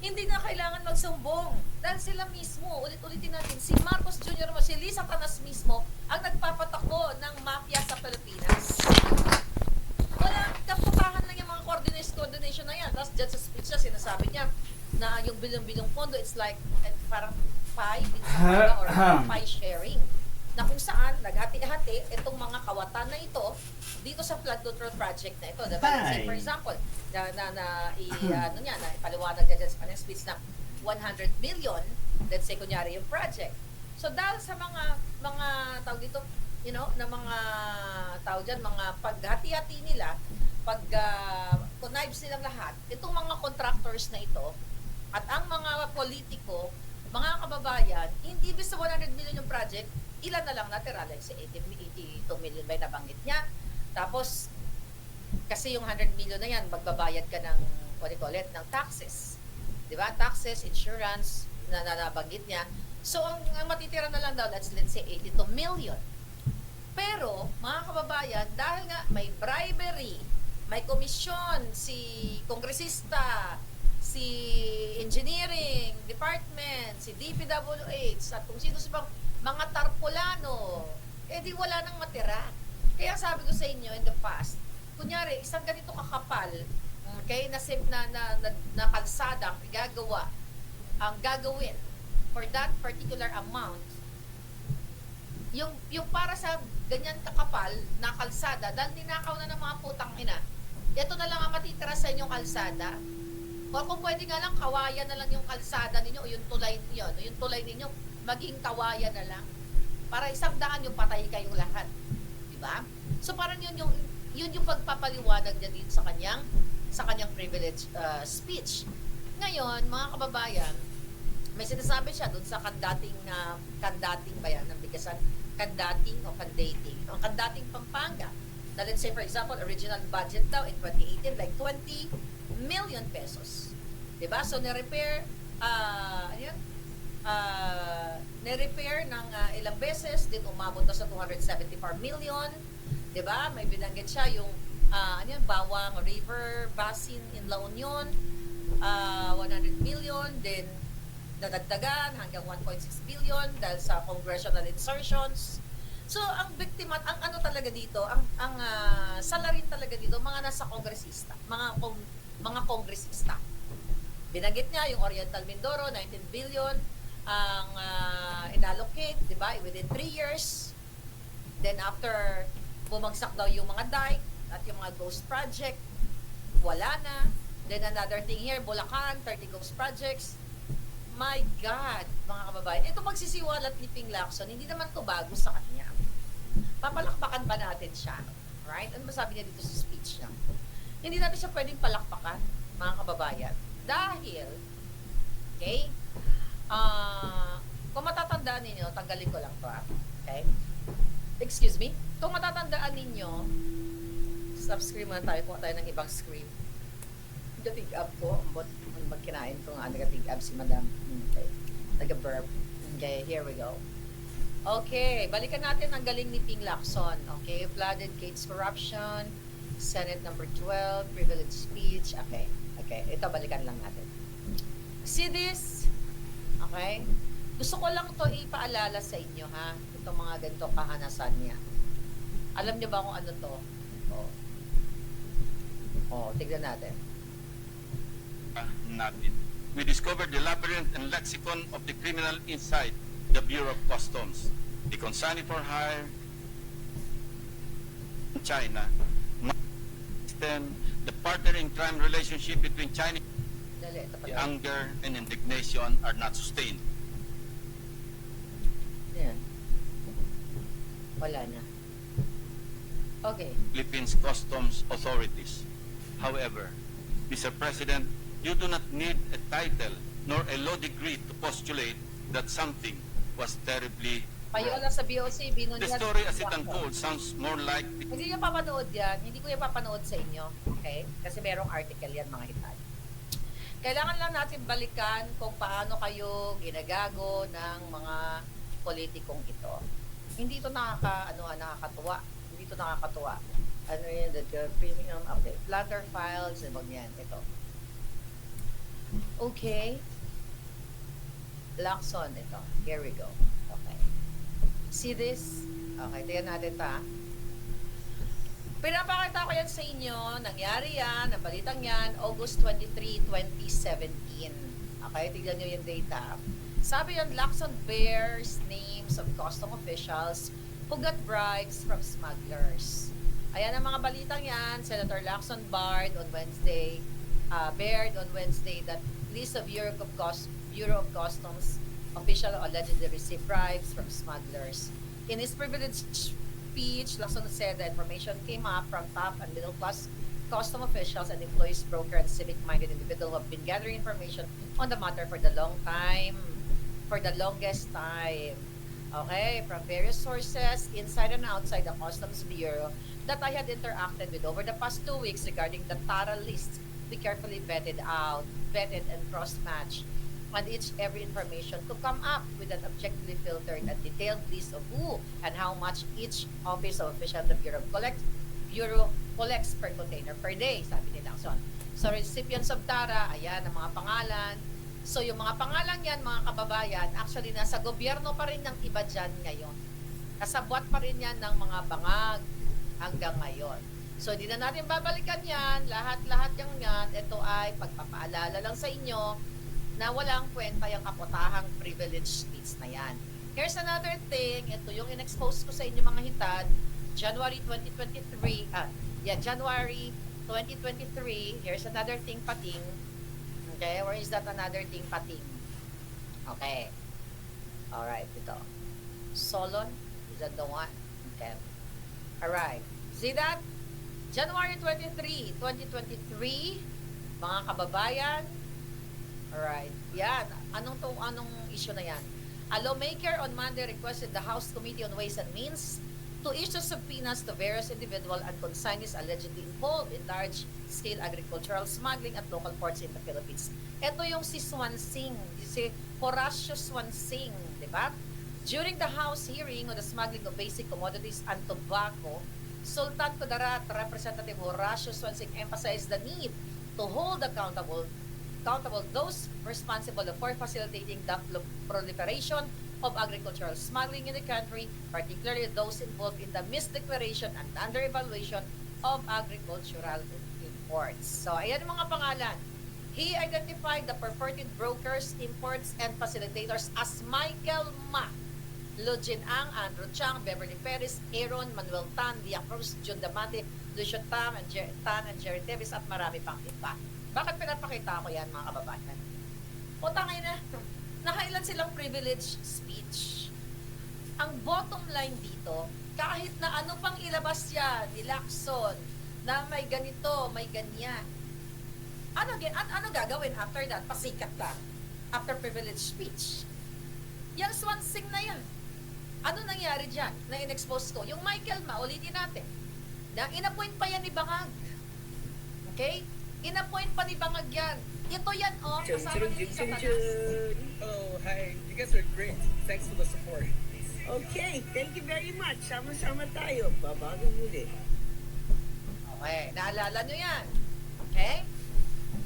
hindi na kailangan magsumbong. Dahil sila mismo, ulit-ulitin natin, si Marcos Jr. mo, si Lisa Tanas mismo, ang nagpapatakbo ng mafia sa Pilipinas. Walang kaputahan lang yung mga coordination na yan. Tapos dyan sa speech niya, sinasabi niya na yung bilang-bilang pondo, it's like parang pie, or pie sharing. Na kung saan, naghati-hati itong mga kawatan na ito dito sa flood control project na ito. Diba? Say, for example, na ipaliwanag niya dyan sa kanyang speech na 100 million, let's say, kunyari yung project. So, dahil sa mga tawag dito, na mga tao dyan, mga paghati-hati nila, connives nilang lahat, itong mga contractors na ito, at ang mga politiko, mga kababayan, hindi ibig sa 100 million yung project, ilan na lang natira, like sa 82 million ba nabanggit niya. Tapos, kasi yung 100 million na yan, magbabayad ka ng, what do you call it, ng taxes. Diba? Taxes, insurance, na nabanggit niya. So, ang matitira na lang daw, let's say 82 million. Pero, mga kababayan, dahil nga may bribery, may komisyon, si kongresista, si engineering department, si DPWH, at kung sino sa mga tarpulano, di wala nang matira. Kaya sabi ko sa inyo in the past, kunyari, isang ganito kakapal, okay, na kalsada ang igagawa, ang gagawin for that particular amount, yung para sa ganyan kakapal na kalsada, dahil ninakaw na ng mga putang ina, ito na lang ang matitira sa inyong kalsada. O kung pwede nga lang, kawayan na lang yung kalsada ninyo, o yung tulay ninyo, maging kawayan na lang. Para 100 yung patay kayong lahat. Diba? So parang yun yung pagpapaliwanag niya dito sa kanyang privilege speech. Ngayon, mga kababayan, may sinasabi siya doon sa kandating ba yan, ng bigasan, kandating o kandating, o kandating Pampanga. Na let's say, for example, original budget daw in 2018, like 20 million pesos. Diba? So, nirepair ng ilang beses, din umabot na sa 274 million. Diba? May binanggit siya yung Bawang River Basin in La Union, 100 million, then dadagdagan hanggang 1.6 billion dahil sa congressional insertions. So, ang biktima, ang ano talaga dito, ang salarin talaga dito, mga nasa kongresista, mga kongresista. Binanggit niya yung Oriental Mindoro, 19 billion, ang inallocate, di ba, within 3 years. Then after, bumagsak daw yung mga dike at yung mga ghost project, wala na. Then another thing here, Bulacan, 30 ghost projects. My God, mga kababayan, ito magsisiwalat ni Ping Lacson, hindi naman to bago sa kanya. Papalakpakan ba natin siya? Right? Ano masabi niya dito sa speech niya? Hindi natin siya pwedeng palakpakan, mga kababayan. Dahil, okay, kung matatandaan ninyo, tanggalin ko lang to, okay? Excuse me? Kung matatandaan ninyo, stop screen muna tayo, kuha tayo ng ibang screen. Nagatig up ko, magkinain ko nga, nagatig up si Madam. Okay, nag-burp. Okay, here we go. Okay, balikan natin ang galing ni Ping Lacson. Okay, flooded Gates corruption, Senate number 12, privilege speech. Okay, ito balikan lang natin. See this? Okay? Gusto ko lang to ipaalala sa inyo, ha? Itong mga ganito kahanasan niya. Alam niyo ba kung ano to? Tignan natin. Natin. We discovered the labyrinth and lexicon of the criminal inside the Bureau of Customs, the consignee for hire, China, the partner in crime relationship between China, the anger and indignation are not sustained. Yan. Wala na. Okay. Philippines customs authorities. However, Mr. President, you do not need a title nor a law degree to postulate that something was terribly Payo lang sa BOC, binunyag. The story as it unfolds sounds more like... Hindi niyo papanood yan. Hindi ko yan papanood sa inyo. Okay? Kasi merong article yan, mga hitay. Kailangan lang natin balikan kung paano kayo ginagago ng mga politikong ito. Hindi ito nakakatuwa. Hindi ito nakakatuwa. Ano yun? The premium, okay. Flutter files, and yan. Ito. Okay. Lacson, ito. Here we go. Okay. See this? Okay, tingnan natin ta. Pinapakita ko yan sa inyo. Nangyari yan, ang balitang yan, August 23, 2017. Okay, tignan nyo yung data. Sabi yan, Lacson bears names of custom officials who got bribes from smugglers. Ayan ang mga balitang yan. Senator Lacson bared on Wednesday that list of Bureau of Customs official allegedly received bribes from smugglers. In his privileged speech, Lacson said the information came up from top and middle class custom officials and employees, broker, and civic-minded individuals who have been gathering information on the matter for the longest time. Okay, from various sources inside and outside the Customs Bureau that I had interacted with over the past 2 weeks regarding the Tara list, we carefully vetted and cross-matched on every information to come up with an objectively filtered and detailed list of who and how much each office of official of the Bureau collects per container per day, sabi ni Lacson. So recipients of Tara, ayan ang mga pangalan. So yung mga pangalan yan, mga kababayan, actually nasa gobyerno pa rin ng iba dyan ngayon. Kasabwat pa rin yan ng mga bangag hanggang ngayon. So hindi na natin babalikan yan, lahat-lahat yan. Ito ay pagpapaalala lang sa inyo na walang kwenta yung kaputahang privilege speech na yan. Here's another thing, ito yung in-expose ko sa inyo mga hitad, January 2023, January 2023, here's another thing pating. Okay, where is that another thing pating? Okay. Alright, ito. Solon, is that the one? Okay. Alright. See that? January 23, 2023, mga kababayan. Alright. Yan. Anong issue na yan? A lawmaker on Monday requested the House Committee on Ways and Means to issue subpoenas to various individual and consignees allegedly involved in large-scale agricultural smuggling at local ports in the Philippines. Ito yung si Swansing, si Horacio Swansing, di ba? During the House hearing on the smuggling of basic commodities and tobacco, Sultan Kudarat, Representative Horacio Swansing emphasized the need to hold accountable those responsible for facilitating the proliferation of agricultural smuggling in the country, particularly those involved in the misdeclaration and under-evaluation of agricultural imports. So, ayan yung mga pangalan. He identified the purported brokers, imports, and facilitators as Michael Ma, Lujin Ang, Andrew Chang, Beverly Perez, Aaron, Manuel Tan, Lia Cruz, John Damate, Lucio Tan, and Jerry Tevis, at marami pang iba. Bakit pinapakita ko yan, mga kababayan? O tangay na, nakailan silang privilege speech. Ang bottom line dito, kahit na ano pang ilabas yan ni Lacson, na may ganito, may ganyan. Ano gagawin after that? Pasikat lang. After privilege speech. Yung Swansing na yan. Ano nangyari dyan na in-expose ko? Yung Michael Ma, ulitin natin. Na in-appoint pa yan ni Bangag. Okay? In-appoint pa ni Bangag yan. Ito yan, oh. Kasama ni Satanas. Oh, hi. You guys are great. Thanks for the support. Okay, thank you very much. Sama-sama tayo. Babago muli. Okay, naalala nyo yan. Okay?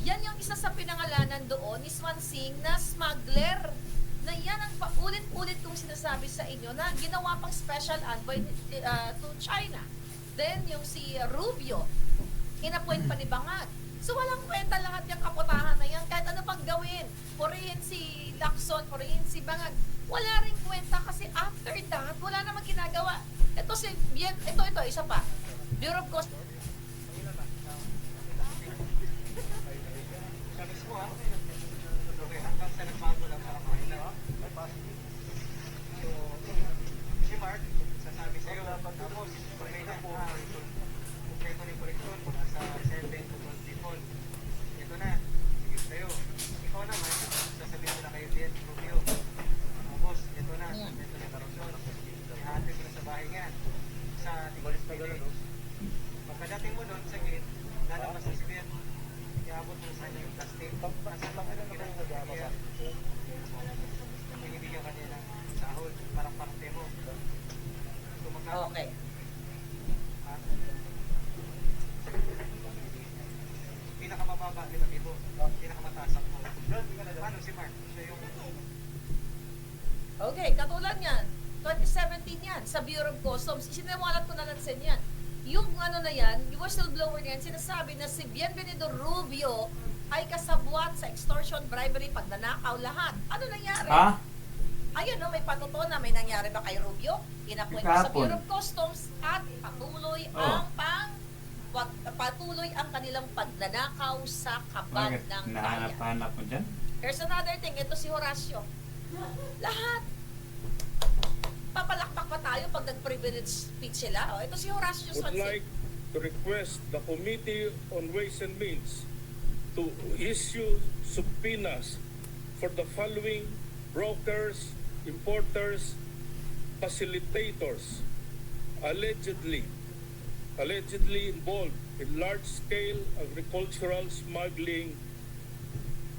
Yan yung isa sa pinangalanan doon ni Swansing na smuggler. Na yan ang paulit-ulit kong sinasabi sa inyo na ginawa pang special envoy to China. Then, yung si Rubio, in-appoint pa ni Bangag. So, walang kwenta lahat yung kaputahan na yan. Kahit ano pang gawin. Purihin si Lacson, purihin si Bangag. Wala rin kwenta kasi after that, wala namang ginagawa. Ito, isa pa. Bureau of Customs. Si Mark, sasabi sa'yo, tapos, pagkay na po, kompleto ni koreksyon, nasa 7 to 20 phone. Ito na, sige sa'yo. Ikaw naman, sasabihin mo na kayo din, Rubio. Tapos, ito na, kompleto ni koreksyon. Ihatid mo na sa bahay nga. Sa tingin pagkadating mo doon sa gate, lalabas na si Ben. Iabot mo sa kanya yung plastic. Nasa lang na ginagawa. Binibigyan ka nila sahod, parang parte mo. Okay. Pinakamababa, 5,000. Pinakamataas ako. Paano si Mark? Siya yung Okay, katulad yan. 2017 yan, sa Bureau of Customs. Sinawalat ko na lang sa inyo yan. Yung ano na yan, yung whistleblower na yan, sinasabi na si Bienvenido Rubio ay kasabwat sa extortion, bribery, pagnanakaw, lahat. Ano nangyari? Ha? Ayun, no, may patuto na may nangyari ba kay Rubio? Inakwento sa Kahapon. Bureau of Customs at patuloy patuloy ang kanilang pagnanakaw sa kabag Bakit? ng bayan. Nahanap-hanap mo dyan? Here's another thing, ito si Horacio. Lahat. Papalakpak pa tayo pag nag-privilege speech sila. O, ito si Horacio Would Swanson. like to request the Committee on Ways and Means to issue subpoenas for the following brokers, importers, facilitators allegedly involved in large-scale agricultural smuggling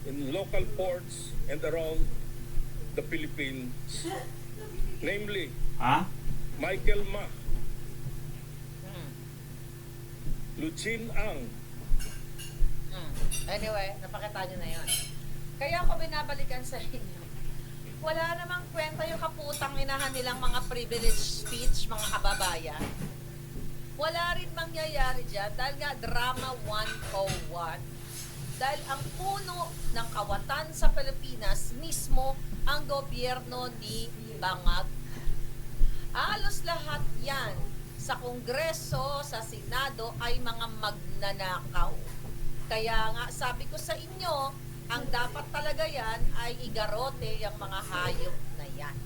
in local ports and around the Philippines. Namely, Ha? Michael Ma, Hmm. Luchin Ang, Anyway, napakita nyo na yun. Kaya ako binabalikan sa inyo. Wala namang kwenta yung kaputang inahan nilang mga privilege speech, mga kababayan. Wala rin mangyayari dyan dahil nga drama 101. Dahil ang puno ng kawatan sa Pilipinas mismo ang gobyerno ni Bangag. Halos lahat yan sa Kongreso, sa Senado ay mga magnanakaw. Kaya nga sabi ko sa inyo, ang dapat talaga yan ay igarote yung mga hayop na yan.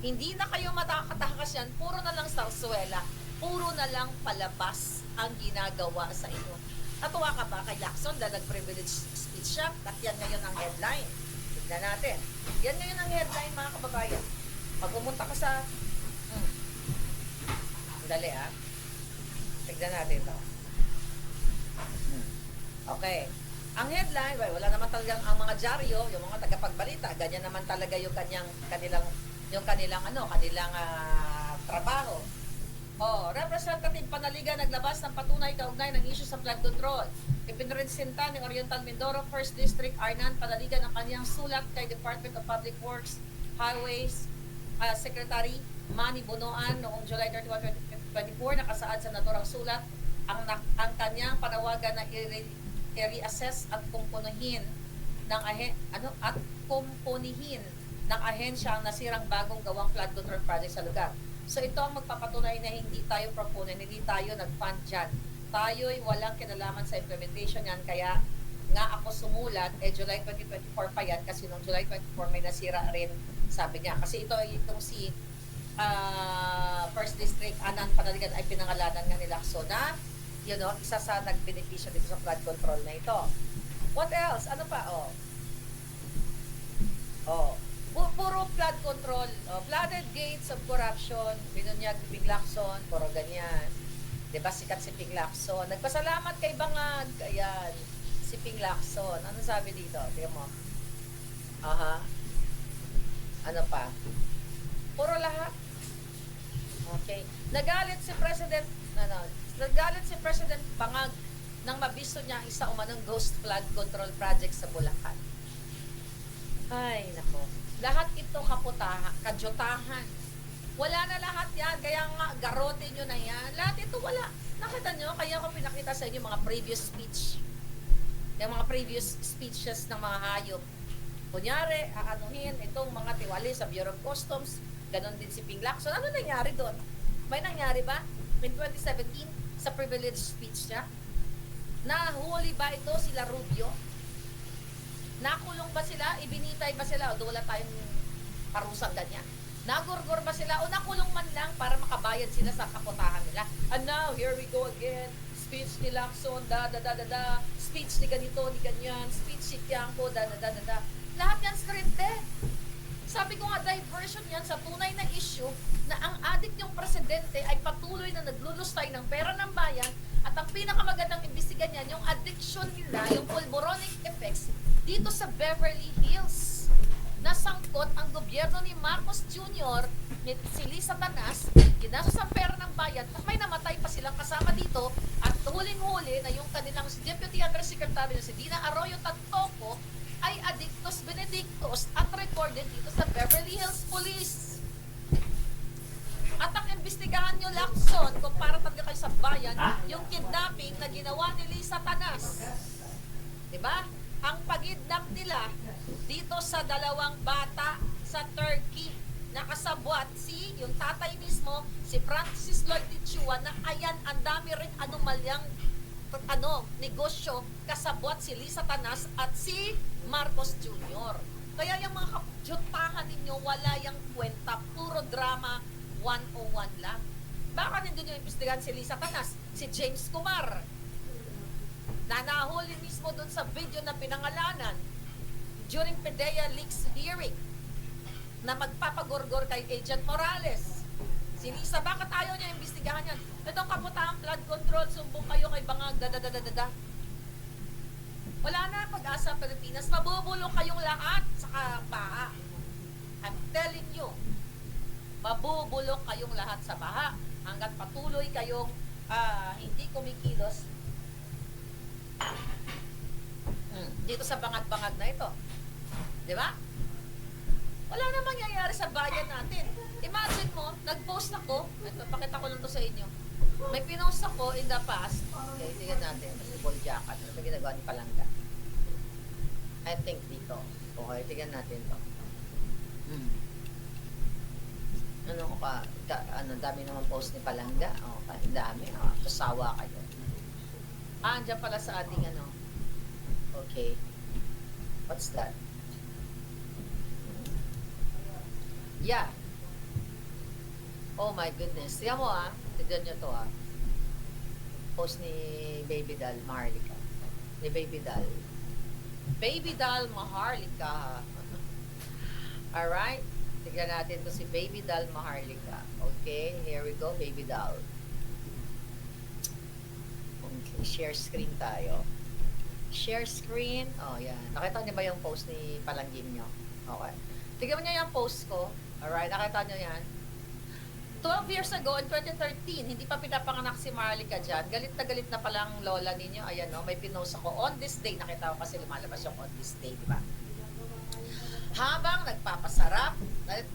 Hindi na kayo matakatakas yan, puro na lang sarsuela, puro na lang palabas ang ginagawa sa inyo. Natuwa ka ba kay Lacson dahil nag-privilege speech siya? At yan ngayon ang headline. Tignan natin. Yan ngayon ang headline, mga kababayan. Pag pumunta ka sa... Dali tignan natin ito. Okay. Ang headline, wala naman talagang ang mga dyaryo, yung mga tagapagbalita, ganyan naman talaga yung kanilang trabaho. Representative Panaligan naglabas ng patunay kaugnay ng issue sa flood control. Ipinresinta ng Oriental Mindoro 1st District Arnan Panaligan ang kanyang sulat kay Department of Public Works, Highways, Secretary Manny Bonoan noong July 31, 2024, nakasaad sa naturang sulat ang kanyang panawagan na i-reassess at kumpunihin ng ahensya ang nasirang bagong gawang flood control project sa lugar. So ito ang magpapatunay na hindi tayo proponent, hindi tayo nag-fund dyan. Tayo'y walang kinalaman sa implementation yan, kaya nga ako sumulat, July 2024 pa yan, kasi noong July 24 may nasira rin, sabi niya. Kasi itong si First District Anan Panaligan ay pinangalanan nga nila. So na, isa sa nag-beneficio dito sa flood control na ito. What else? Ano pa? Puro flood control. Flooded gates of corruption. Binunyag Ping Lacson. Puro ganyan. Diba sikat si Ping Lacson? Nagpasalamat kay Bangag. Ayan. Si Ping Lacson. Ano sabi dito? Tingnan mo. Ano pa? Puro lahat. Okay. Nagalit si President Bangag nang mabisto niya ang isa umanong ghost flood control project sa Bulacan. Ay, nako. Lahat ito kajotahan. Wala na lahat yan. Kaya nga, garote nyo na yan. Lahat ito wala. Nakita nyo? Kaya ko pinakita sa inyo mga previous speech. Yung mga previous speeches ng mga hayop. Kunyari, aanuhin itong mga tiwali sa Bureau of Customs. Ganon din si Ping Lacson. Ano nangyari doon? May nangyari ba? In 2017, sa privilege speech niya? Nahuli ba ito sila Rubio? Nakulong ba sila? Ibinitay ba sila? O wala tayong parusang ganyan. Nagurgur ba sila? O nakulong man lang para makabayad sila sa kaputahan nila? And now, here we go again. Speech ni Lacson, Speech ni ganito, ni ganyan. Speech si Tiangco, Lahat yan scripted. Sabi ko nga, diversion yan sa tunay na issue na ang adik yung presidente ay patuloy na naglulustay ng pera ng bayan at ang pinakamagandang imbestigan yan, yung addiction nila, yung pulboronic effects dito sa Beverly Hills. Nasangkot ang gobyerno ni Marcos Jr. ni si Lisa Tanas, ginastos ang pera ng bayan at may namatay pa silang kasama dito at huling-huli na yung kanilang Deputy Undersecretary na si Dina Arroyo Tantoco ay addictos benedict dito sa Beverly Hills Police. At ang imbestigahan nyo, Lacson, kung para talaga kayo sa bayan, yung kidnapping na ginawa ni Lisa Tanas. Diba? Ang pag-kidnap nila dito sa dalawang bata sa Turkey, nakasabwat yung tatay mismo, si Francis Lloyd Tichua, na ayan, ang dami rin anomalyang negosyo, kasabwat si Lisa Tanas at si Marcos Jr. Kaya yung mga kapjutahan ninyo, wala yung kwenta, puro drama, 101 lang. Baka hindi nyo imbestigahan si Lisa Tanas, si James Kumar, na nahuli mismo dun sa video na pinangalanan during PDEA leaks hearing na magpapagorgor kay Agent Morales. Si Lisa, bakit ayaw niya imbestigahan yan? Itong kaputahang flood control, sumbong kayo kay Bangag, dadadadada. Wala na pag-asa Pilipinas, mabubulong kayong lahat sa baha. I'm telling you, mabubulong kayong lahat sa baha hanggat patuloy kayong hindi kumikilos dito sa bangag-bangag na ito. Di ba? Wala na mangyayari sa bayan natin. Imagine mo, nag-post ako, ito, pakita ko lang to sa inyo. May pinost ako in the past. Okay, tingnan natin. Football jacket. Ano ba ginagawa ni Palangga? I think dito. Okay, tingnan natin to. Ano ko pa? Dami naman post ni Palangga. Okay, dami. Kasawa kayo. Andyan pala sa ating Okay. What's that? Yeah. Oh my goodness. Tingnan mo tignan nyo to Post ni Baby Doll Maharlika. Ni Baby Doll. Baby Doll Maharlika. Alright? Tignan natin to si Baby Doll Maharlika. Okay, here we go, Baby Doll. Okay, share screen tayo. Share screen. Oh, yan. Nakita niyo ba yung post ni Palanggin nyo? Okay. Tignan niyo yung post ko. Alright, nakita niyo yan. 12 years ago, in 2013, hindi pa pinapanganak si Maharlika dyan. Galit na palang lola ninyo. Ayan, no? May pinost ako. On this day, nakita ko kasi lumalabas yung on this day, di ba? Habang nagpapasarap,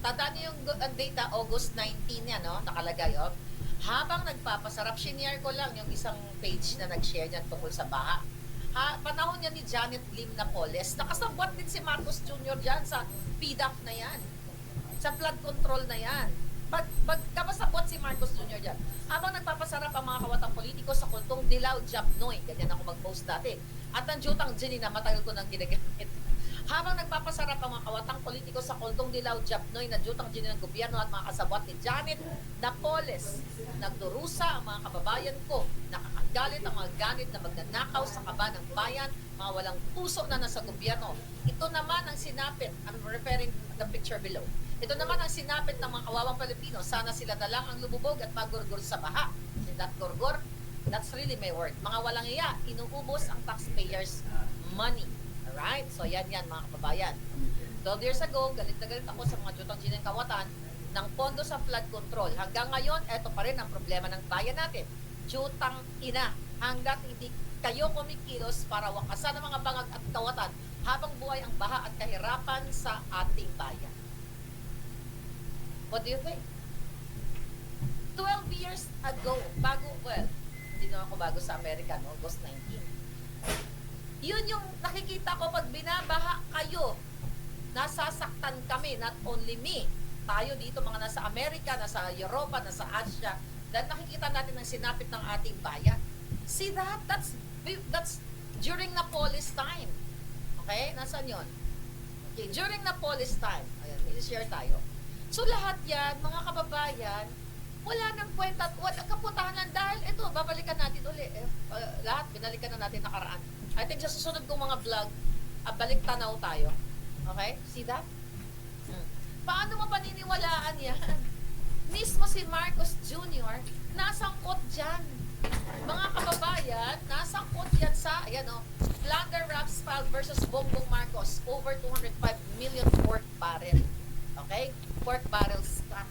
tandaan niyo yung data, August 19 yan, no? Nakalagay, Habang nagpapasarap, shinare ko lang yung isang page na nag-share niyan tungkol sa baha. Panahon niya ni Janet Lim Napoles, nakasabwat din si Marcos Jr. dyan sa PDAF na yan. Sa flood control na yan. Kapasabwat si Marcos Jr. dyan. Habang nagpapasarap ang mga kawatang politiko sa kultong Dilaw Japnoy, ganyan ako mag-post dati. At ang Jutang Jenny na matagal ko nang ginagamit. Habang nagpapasarap ang mga kawatang politiko sa kultong Dilaw Japnoy na Jutang Jenny ng gobyerno at mga kasabwat ni Janet Napoles, nagdurusa ang mga kababayan ko, nakakagalit ang mga ganit na magnanakaw sa kaba ng bayan, mga walang puso na nasa gobyerno. Ito naman ang sinapit, I'm referring to the picture below. Ito naman ang sinapit ng mga kawawang Pilipino. Sana sila na lang ang lumubog at magurgur sa baha. And that gurgur, that's really my word. Mga walang iya, inuubos ang taxpayers' money. Alright? So yan mga kababayan. 12 years ago, galit na galit ako sa mga Jutang Jenny Kawatan ng pondo sa flood control. Hanggang ngayon, eto pa rin ang problema ng bayan natin. Jutang ina. Hanggat hindi kayo kumikilos para wakasan ang mga bangag at kawatan habang buhay ang baha at kahirapan sa ating bayan. What do you think? 12 years ago, hindi na ako bago sa Amerika, no? August 19. Yun yung nakikita ko pag binabaha kayo, nasasaktan kami, not only me, tayo dito mga nasa Amerika, nasa Europa, nasa Asia, dahil nakikita natin ang sinapit ng ating bayan. See that? That's during Napoles time. Okay? Nasaan yun? Okay, during Napoles time. Ayan, i-share tayo. So lahat yan, mga kababayan, wala nang kwenta at wala kaputahan lang dahil ito, babalikan natin uli. Lahat, binalikan na natin nakaraan. I think sa susunod kong mga vlog, balik tanaw tayo. Okay? See that? Paano mo paniniwalaan yan? Mismo si Marcos Jr. nasangkot dyan. Mga kababayan, nasangkot yan sa, Plunder Raps filed versus Bongbong Marcos over 205 million pork barrel. Okay? Pork barrels scam.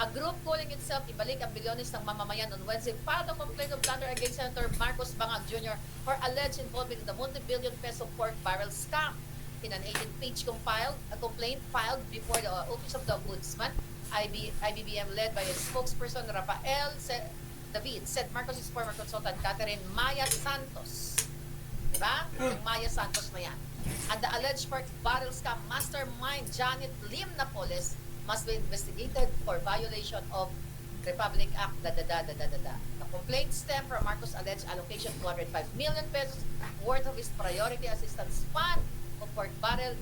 A group calling itself Ibalik ang Bilyones ng Mamamayan on Wednesday filed a complaint of plunder against Senator Marcos Bangag Jr. for alleged involvement in the multi-billion peso pork barrel scam. in an 18-page complaint filed before the Office of the Ombudsman, IBBM led by its spokesperson Rafael David said Marcos' former consultant Catherine Maya Santos. Diba? Yung Maya Santos na yan. And the alleged pork barrel scam mastermind Janet Lim Napoles must be investigated for violation of Republic Act The complaint stemmed from Marcos' alleged allocation 205 million pesos worth of his priority assistance fund of pork barrel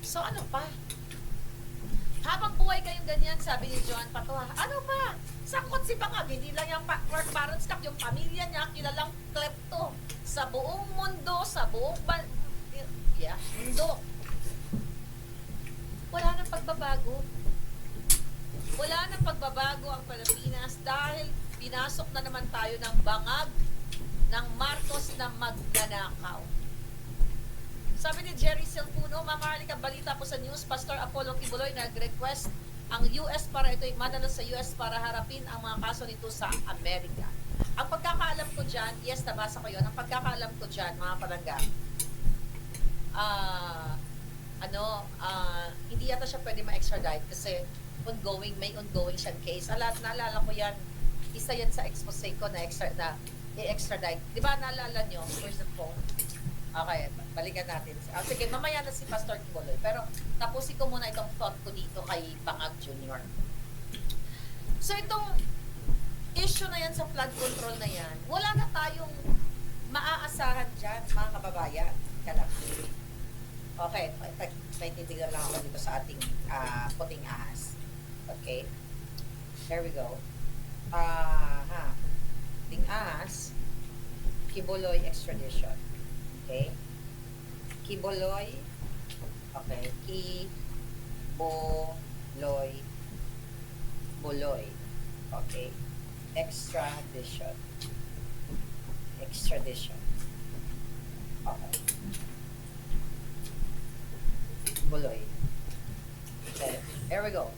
So ano pa? Habang buhay kayong ganyan, sabi ni Joan Patoa, ano pa? Sakot si Bangag, hindi lang yung pork barrel scam, yung pamilya niya, kilalang klepto sa buong mundo, sa buong mundo. Wala nang pagbabago. Wala nang pagbabago ang Pilipinas dahil pinasok na naman tayo ng bangag ng Marcos na magnanakaw. Sabi ni Jerry Silpuno, Mamarlika, balita po sa news, Pastor Apollo Kibuloy nag-request ang US para ito'y madala sa US para harapin ang mga kaso nito sa Amerika. Ang pagkakaalam ko dyan, yes, nabasa ko yun, ang pagkakaalam ko dyan, mga palangga, hindi yata siya pwede ma-extradite kasi may ongoing siyang case. Naalala ko yan, isa yan sa expose ko na i-extradite. Di ba naalala nyo? Where's the phone? Okay, balikan natin. Sige, mamaya na si Pastor Kibuloy. Pero tapusin ko muna itong thought ko dito kay Bangag Jr. So itong issue na yan sa flood control na yan, wala na tayong maaasahan dyan, mga kababayan. Kalak. Okay, may titigan lang ako dito sa ating puting ahas. Okay, there we go. Puting ahas, Kibuloy extradition. Okay, Kibuloy. Okay, Buloy. Okay, extradition. Okay. Buloy. Okay, there we go.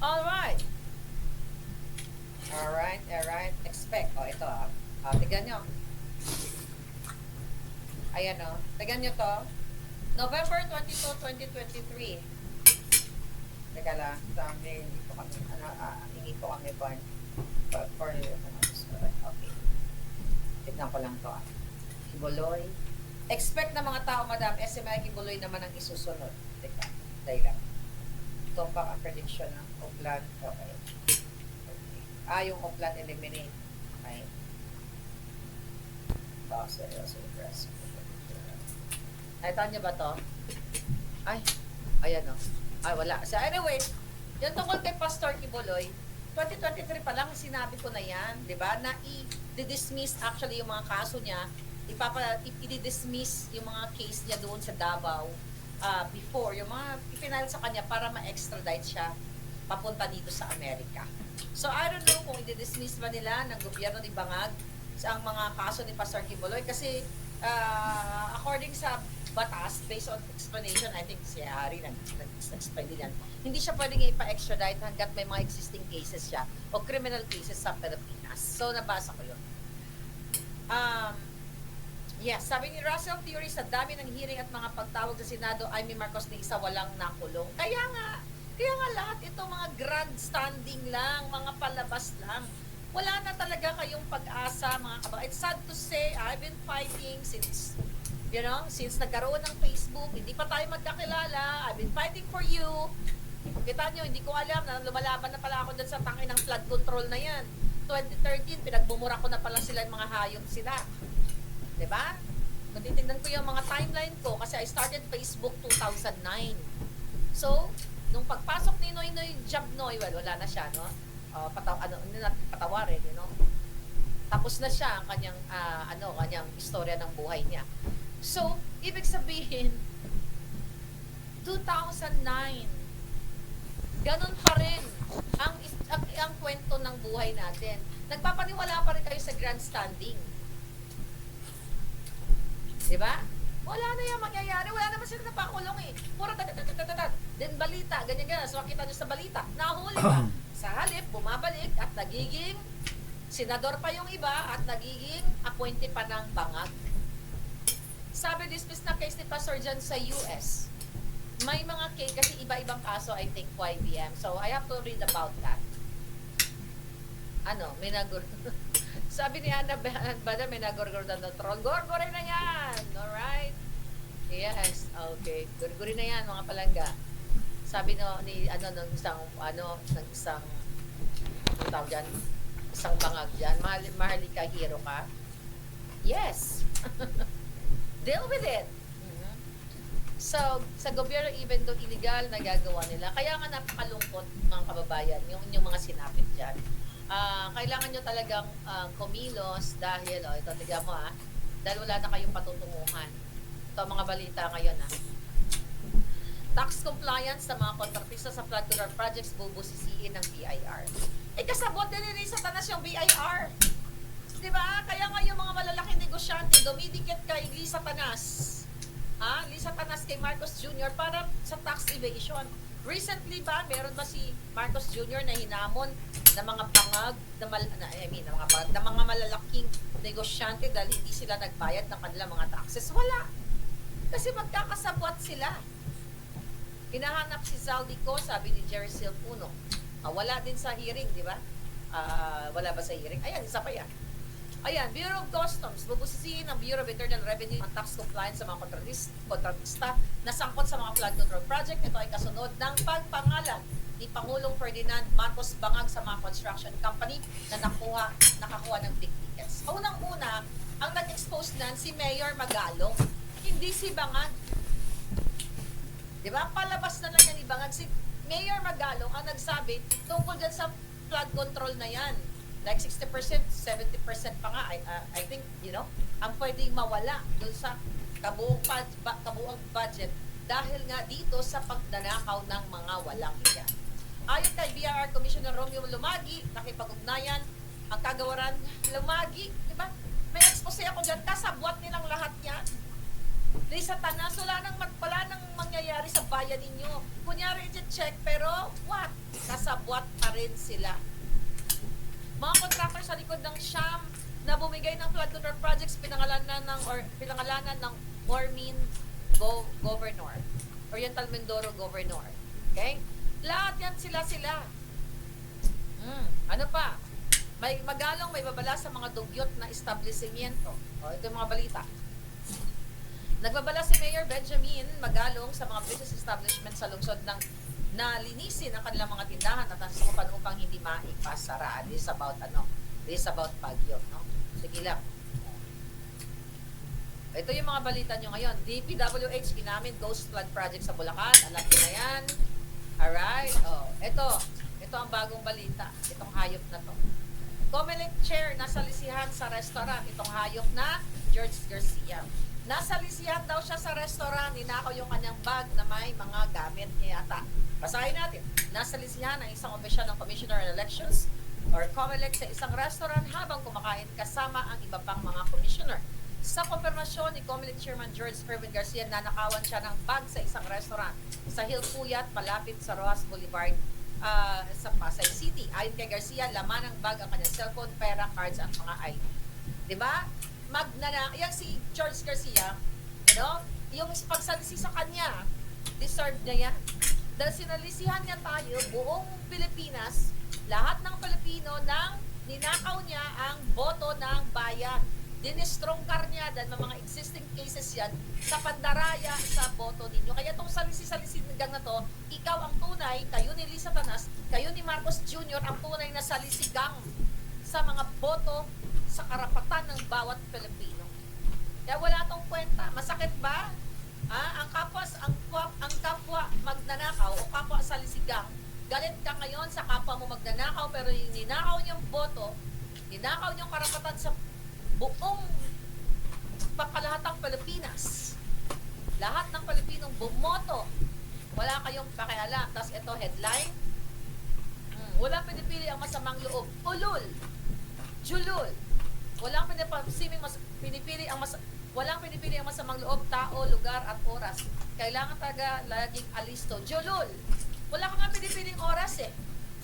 Alright. Expect. Ito tignan nyo. Ayan tignan nyo to. November 22, 2023. Teka lang. Hindi po kami born. Okay. Tignan ko lang to. Kibuloy. Expect na mga tao, Madam, SMI Kibuloy naman ang isusunod. Teka, dahil lang. Ito pa ang prediction ng Oplan. Okay. Yung Oplan eliminate. Okay. Seryoso. Nakita niyo ba to? Ayan wala. So anyway, yung tungkol kay Pastor Kibuloy, 2023 pa lang sinabi ko na yan, di ba? Na i-dismiss actually yung mga kaso niya, i-dismiss yung mga case niya doon sa Davao before, yung mga ipinal sa kanya para ma-extradite siya papunta dito sa Amerika. So I don't know kung i-dismiss ba nila ng gobyerno ni Bangag sa ang mga kaso ni Pastor Kibuloy kasi according sa batas, based on explanation, I think si Harry nag-explain din yan, hindi siya pwedeng ipa-extradite hanggat may mga existing cases siya o criminal cases sa Pilipinas. So nabasa ko yun. Yes, sabi ni Russell Theory, sa dami ng hearing at mga pagtawag sa Senado, Amy Marcos na isa walang nakulong. Kaya nga lahat ito mga grandstanding lang, mga palabas lang. Wala na talaga kayong pag-asa, mga kababayan. It's sad to say, I've been fighting since nagkaroon ng Facebook, hindi pa tayo magkakilala. I've been fighting for you. Kita nyo, hindi ko alam na lumalaban na pala ako dun sa tangin ng flood control na yan. 2013, pinagbumura ko na pala sila yung mga hayop sila. Diba? Kung titignan ko yung mga timeline ko, kasi I started Facebook 2009. So, nung pagpasok ni Noy Jabnoy, wala na siya, no? Patawarin, you know? Tapos na siya ang kanyang istorya ng buhay niya. So, ibig sabihin, 2009, ganun pa rin ang kwento ng buhay natin. Nagpapaniwala pa rin kayo sa grandstanding. Diba? Wala na yung mangyayari. Wala naman sila napakulong eh. Puro then balita, ganyan. So, makita nyo sa balita, nahuli pa. Sa halip, bumabalik at nagiging Senador pa yung iba at nagiging appointee pa ng bangag. Sabi, dismiss na case ni Pastor John sa US. May mga case, kasi iba-ibang kaso, I think, YBM. So, I have to read about that. Ano, may sabi ni Ana Bada, may nagorgordan na troll. Gorgorin na yan! Alright? Yes, okay. Gorgorin na yan, mga palangga. Sabi no, ni, ng isang, ang tawag dyan, isang bangag dyan, mahalika, hero ka. Yes! Deal with it! So, sa gobyerno, even though illegal, nagagawa nila. Kaya nga napakalungkot, mga kababayan, yung inyong mga sinapit dyan. Kailangan nyo talagang kumilos dahil, ito, tignan mo dahil wala na kayong patutunguhan. Ito ang mga balita ngayon Tax compliance sa mga kontratista sa flood control projects bubusisiin ng BIR. Kasabot din ni Satanas yung BIR. Diba? Kaya nga yung mga malalaking negosyante dumidikit kay Lisa Tanas. Lisa Tanas kay Marcos Jr. para sa tax evasion. Recently ba, meron ba si Marcos Jr. na hinamon ng mga bangag, na mga malalaking negosyante dahil hindi sila nagbayad ng kanilang mga taxes? Wala. Kasi magkakasabot sila. Hinahanap si Zaldico, sabi ni Jerry Silpuno. Wala din sa hearing, di ba? Wala ba sa hearing? Ayan, isa pa yan. Ayan, Bureau of Customs, bubusisiin ng Bureau of Internal Revenue ang tax compliance sa mga kontratista na sangkot sa mga flood control project. Ito ay kasunod ng pagpangalan ni Pangulong Ferdinand Marcos Bangag sa mga construction company na nakakuha ng big tickets. Unang-una, ang nag-expose nan si Mayor Magalong, hindi si Bangag. Diba? Palabas na lang yan ni Bangag. Si Mayor Magalong ang nagsabi tungkol dyan sa flood control na yan. Like 60%, 70% pa nga, I think, ang pwedeng mawala doon sa kabuong budget dahil nga dito sa pagdanakaw ng mga walang hiya. Ayon kay BIR Commissioner Romeo Lumagi, nakipag-ugnayan ang kagawaran Lumagi, di ba? May expose ako dyan, kasabwat nilang lahat yan. Lisa Tanas, wala nang mangyayari sa bayan ninyo. Kunyari, i-check, pero what? Kasabwat pa rin sila. Mga contractor sa likod ng Siam na bumigay ng flood control projects pinangalanan ng Ormin Governor, Oriental Mindoro Governor. Okay? Lahat yan sila. Ano pa? May Magalong may babala sa mga dugyot na establishmento. Ito yung mga balita. Nagbabala si Mayor Benjamin Magalong sa mga business establishment sa lungsod ng linisin ang kanilang mga tindahan at nasukupan upang hindi maipasara. This is about Baguio, no? Sige lang. Ito yung mga balita nyo ngayon. DPWH inamin ghost flood project sa Bulacan. Alam ko na yan. Alright. Ito ang bagong balita. Itong hayop na to. Comelec chair nasa lisihan sa restaurant. Itong hayop na George Garcia. Nasa lisihan daw siya sa restaurant. Ninakaw yung kanyang bag na may mga gamit niya yata. Basahin natin. Nasa lisihan ang isang opisyal ng Commissioner on Elections or COMELEC sa isang restaurant habang kumakain kasama ang iba pang mga commissioner. Sa konfirmasyon ni COMELEC Chairman George Erwin Garcia, nanakawan siya ng bag sa isang restaurant sa Hilpuyat, malapit sa Rojas Boulevard sa Pasay City. Ayon kay Garcia, laman ng bag ang kanyang cellphone, pera, cards at mga ID. Diba? Yung si George Garcia, yung pagsalisi sa kanya, deserve niya yan. Dahil sinalisihan niya tayo, buong Pilipinas, lahat ng Pilipino nang ninakaw niya ang boto ng bayan. Dinistrongkar niya dahil mga existing cases yan sa pandaraya sa boto ninyo. Kaya itong salisi-salisi gang na to, ikaw ang tunay, kayo ni Lisa Tanas, kayo ni Marcos Jr. ang tunay na salisigang sa mga boto sa karapatan ng bawat Pilipino. Kaya wala tong kwenta. Masakit ba? Ang kapwa magnanakaw o kapwa salisigang, galit ka ngayon sa kapwa mo magnanakaw pero yung ninakaw niyong boto, ninakaw niyong karapatan sa buong pangkalahatang Pilipinas. Lahat ng Pilipinong bumoto, wala kayong pakialam. Tapos ito headline, walang pinipili ang masamang loob. Ulul, julul, walang pinipili ang masamang loob, tao, lugar at oras. Kailangan taga laging alisto. Julul, wala ka nga pinipiling oras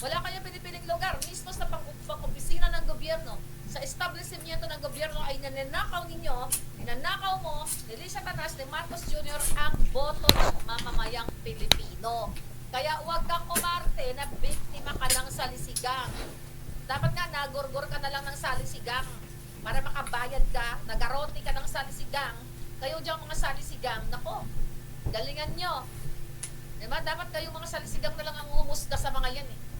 Wala kayong pinipiling lugar. Mismo sa pang-opisina ng gobyerno, sa establishmento ng gobyerno ay ninanakaw ninyo, ninanakaw mo, ni Lisa Tanas, ni Marcos Jr. ang boto ng mamamayang Pilipino. Kaya huwag kang umarte na biktima ka ng salisigang. Dapat nga, nagorgor ka na lang ng salisigang para makabayad ka, nagarote ka ng salisigang. Kayo dyan mga salisigang, nako, galingan nyo. Diba? Dapat kayo mga salisigang na lang ang humusga sa mga yan eh.